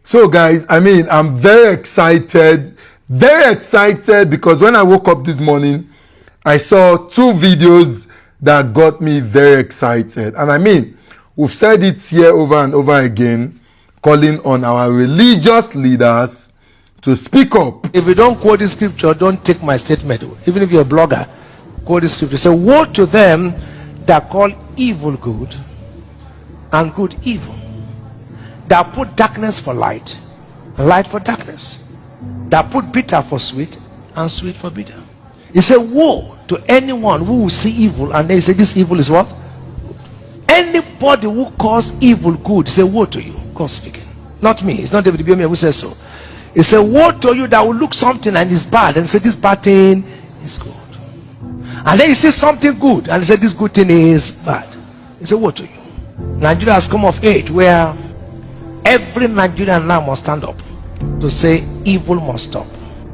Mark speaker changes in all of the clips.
Speaker 1: So guys, I'm very excited because when I woke up this morning, I saw two videos that got me very excited. And we've said it here over and over again, calling on our religious leaders to speak up.
Speaker 2: If you don't quote the scripture, don't take my statement. Even if you're a blogger, quote the scripture. Say, woe to them that call evil good and good evil, that put darkness for light and light for darkness, that put bitter for sweet and sweet for bitter. He said, woe to anyone who will see evil and they say this evil is what? Anybody who calls evil good, say woe to you. God speaking, not me. It's not David Biomia who says so. He said, woe to you that will look something and it's bad and say this bad thing is good, and then he says something good and he said this good thing is bad. He said, woe to you. Nigeria has come of age where every Nigerian now must stand up to say evil must stop.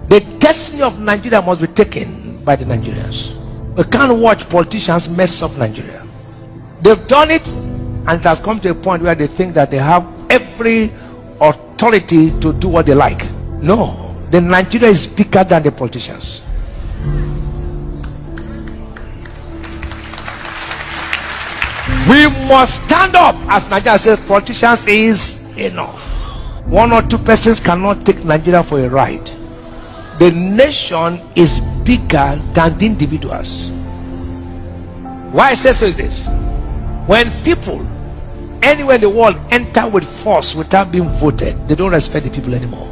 Speaker 2: The destiny of Nigeria must be taken by the Nigerians. We can't watch politicians mess up Nigeria. They've done it, and it has come to a point where they think that they have every authority to do what they like. No, the Nigeria is bigger than the politicians. We must stand up as Nigeria says politicians is enough. One or two persons cannot take Nigeria for a ride. The nation is bigger than the individuals. Why I say so is this: when people anywhere in the world enter with force without being voted, they don't respect the people anymore.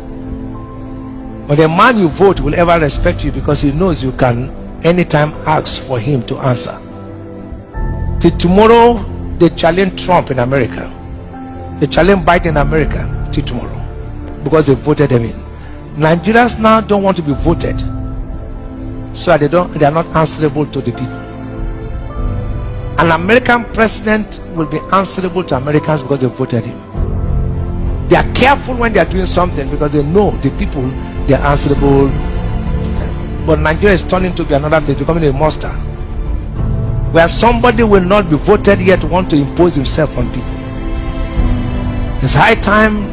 Speaker 2: But the man you vote will ever respect you because he knows you can anytime ask for him to answer. Till tomorrow, they challenge Trump in America. They challenge Biden in America till tomorrow because they voted him in. Nigerians now don't want to be voted, so they are not answerable to the people. An American president will be answerable to Americans because they voted him. They are careful when they are doing something because they know the people they are answerable to them. But Nigeria is turning to be another thing, becoming a monster, where somebody will not be voted yet want to impose himself on people. It's high time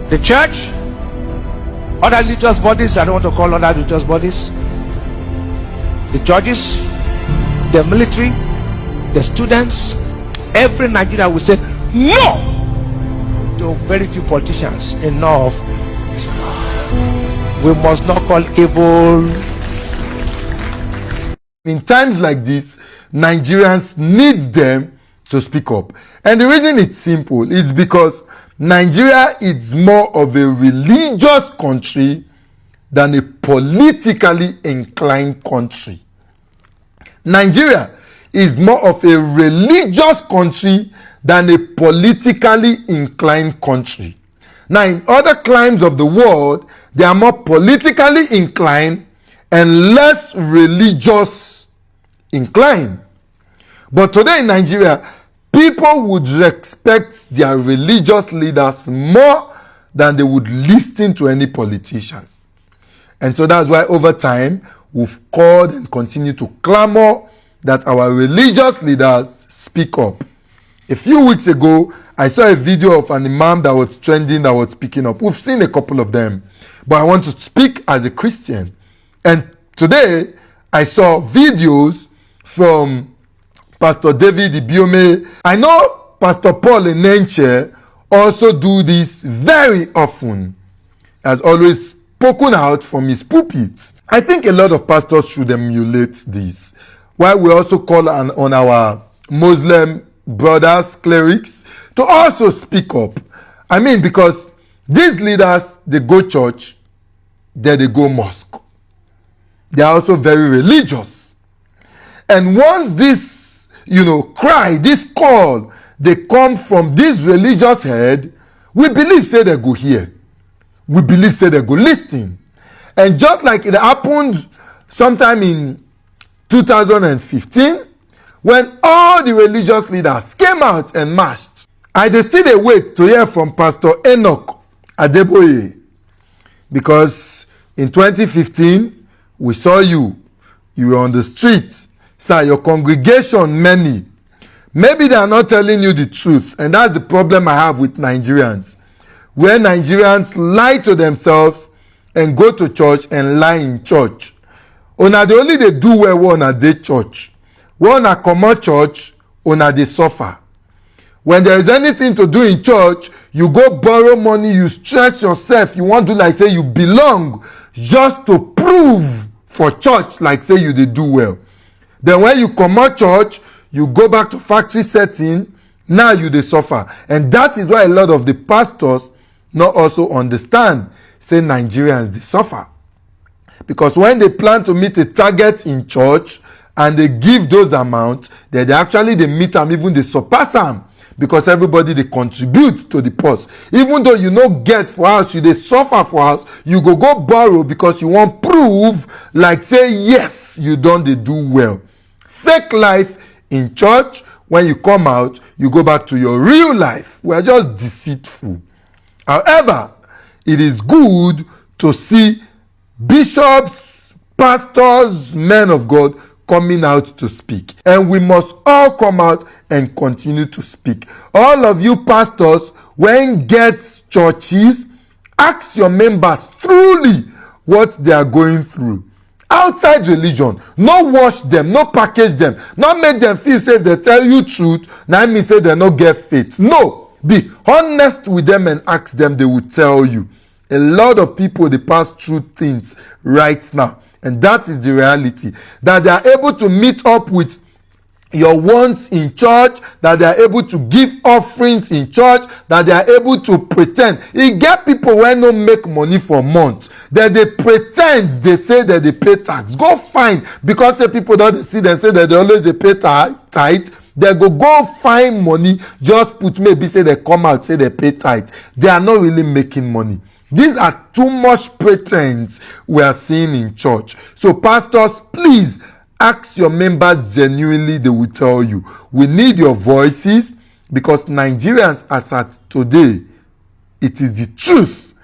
Speaker 2: the church, other religious bodies, I don't want to call other religious bodies, the judges, the military, the students, every Nigeria will say no to very few politicians. Enough is enough. We must not call evil.
Speaker 1: In times like this, Nigerians need them to speak up. And the reason it's simple is because Nigeria is more of a religious country than a politically inclined country. Nigeria is more of a religious country than a politically inclined country. Now, in other climes of the world, they are more politically inclined and less religious inclined. But today in Nigeria, people would respect their religious leaders more than they would listen to any politician. And so that's why over time, we've called and continue to clamor that our religious leaders speak up. A few weeks ago, I saw a video of an imam that was trending, that was speaking up. We've seen a couple of them, but I want to speak as a Christian. And today, I saw videos from Pastor David Ibiome. I know Pastor Paul Enenche also do this very often, has always spoken out from his pulpit. I think a lot of pastors should emulate this. While we also call on our Muslim brothers, clerics, to also speak up. Because these leaders, they go church, then they go mosque. They are also very religious. And once this, cry, this call, they come from this religious head, we believe say they go hear. We believe say they go listen. And just like it happened sometime in 2015, when all the religious leaders came out and marched, I still wait to hear from Pastor Enoch Adeboye, because in 2015 we saw you were on the street. Sir, your congregation, many, maybe they are not telling you the truth, and that's the problem I have with Nigerians. where Nigerians lie to themselves and go to church and lie in church. Una dey only dey do well when una dey church. When una comot church, una dey suffer. When there is anything to do in church, you go borrow money, you stress yourself, you want to like say you belong just to prove for church like say you dey do well. Then when you comot church, you go back to factory setting, now you dey suffer. And that is why a lot of the pastors not also understand say Nigerians dey suffer. Because when they plan to meet a target in church and they give those amounts, they actually they meet them, even they surpass them, because everybody they contribute to the purse. Even though you no get for house, you they suffer for house, you go borrow because you want prove like say yes, you don't they do well. Fake life in church, when you come out, you go back to your real life. We are just deceitful. However, it is good to see bishops, pastors, men of God coming out to speak. And we must all come out and continue to speak. All of you pastors, when get churches, ask your members truly what they are going through. Outside religion, no wash them, no package them, not make them feel safe. They tell you truth, now me say they no get faith. No, be honest with them and ask them, they will tell you. A lot of people, they pass through things right now. And that is the reality. That they are able to meet up with your wants in church, that they are able to give offerings in church, that they are able to pretend. You get people when no make money for months, that they pretend, they say that they pay tax. Go find, because say people don't see them say that they always they pay tithe. They go find money, just put maybe say they come out, say they pay tithe. They are not really making money. These are too much pretense we are seeing in church. So pastors, please ask your members genuinely, they will tell you. We need your voices, because Nigerians as at today, it is the truth.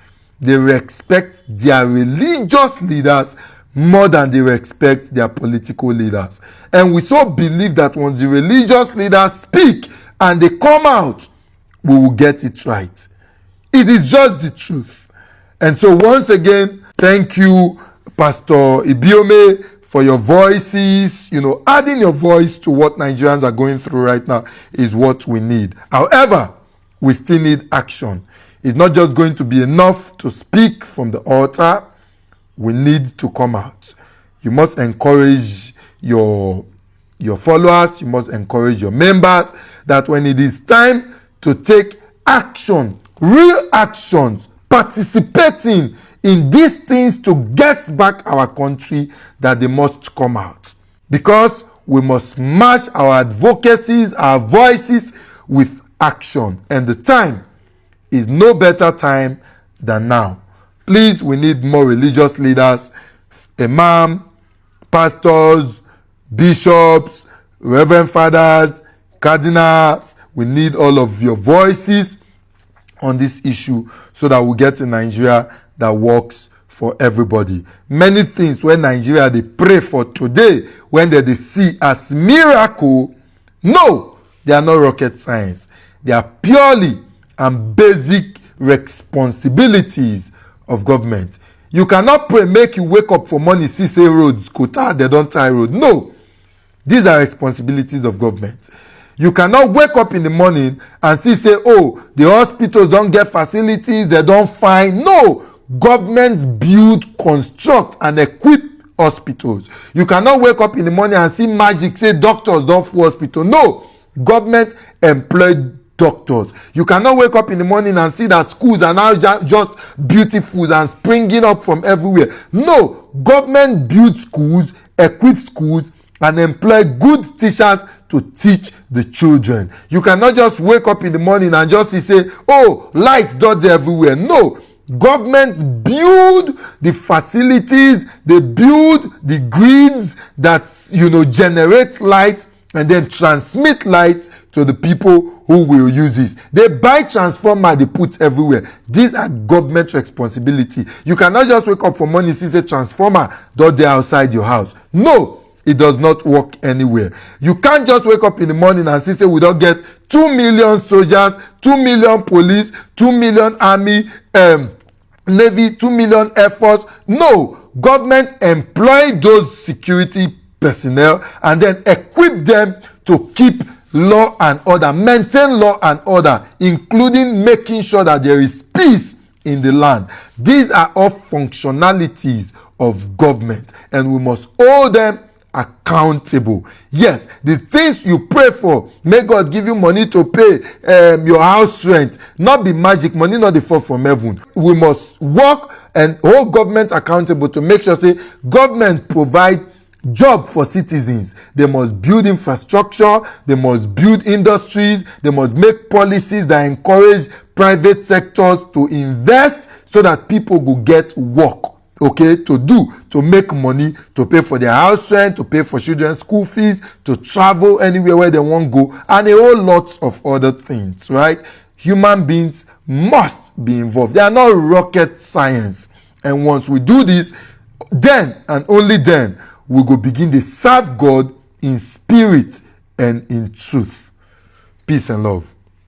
Speaker 1: They respect their religious leaders more than they respect their political leaders. And we so believe that once the religious leaders speak and they come out, we will get it right. It is just the truth. And so once again, thank you, Pastor Ibiome, for your voices. Adding your voice to what Nigerians are going through right now is what we need. However, we still need action. It's not just going to be enough to speak from the altar. We need to come out. You must encourage your followers. You must encourage your members that when it is time to take action, real actions, participating in these things to get back our country, that they must come out. Because we must match our advocacies, our voices with action. And the time is no better time than now. Please, we need more religious leaders, imam, pastors, bishops, reverend fathers, cardinals. We need all of your voices on this issue so that we get a Nigeria that works for everybody. Many things when Nigeria they pray for today, when they see as miracle, no, they are not rocket science. They are purely and basic responsibilities of government. You cannot pray make you wake up for morning see say roads quota they don't tie road. No, these are responsibilities of government. You cannot wake up in the morning and see say, oh, the hospitals don't get facilities, they don't find. No, governments build, construct, and equip hospitals. You cannot wake up in the morning and see magic, say doctors don't full hospital. No, government employ doctors. You cannot wake up in the morning and see that schools are now just beautiful and springing up from everywhere. No, government build schools, equip schools, and employ good teachers to teach the children. You cannot just wake up in the morning and just say, oh, lights dot everywhere. No, governments build the facilities, they build the grids that generate light and then transmit light to the people who will use this. They buy transformer, they put everywhere. These are government responsibility. You cannot just wake up for morning and see a transformer dot there outside your house. No, it does not work anywhere. You can't just wake up in the morning and say we don't get 2 million soldiers 2 million police, 2 million army, navy, 2 million air force. No, government employ those security personnel and then equip them to keep law and order, maintain law and order, including making sure that there is peace in the land. These are all functionalities of government, and we must hold them accountable. Yes, the things you pray for, may God give you money to pay your house rent, not be magic money, not the fall from heaven. We must work and hold government accountable to make sure say government provide job for citizens. They must build infrastructure, they must build industries, they must make policies that encourage private sectors to invest so that people will get work, okay, to make money, to pay for their house rent, to pay for children's school fees, to travel anywhere where they want to go, and a whole lot of other things, right? Human beings must be involved. They are not rocket science. And once we do this, then and only then we go begin to serve God in spirit and in truth. Peace and love.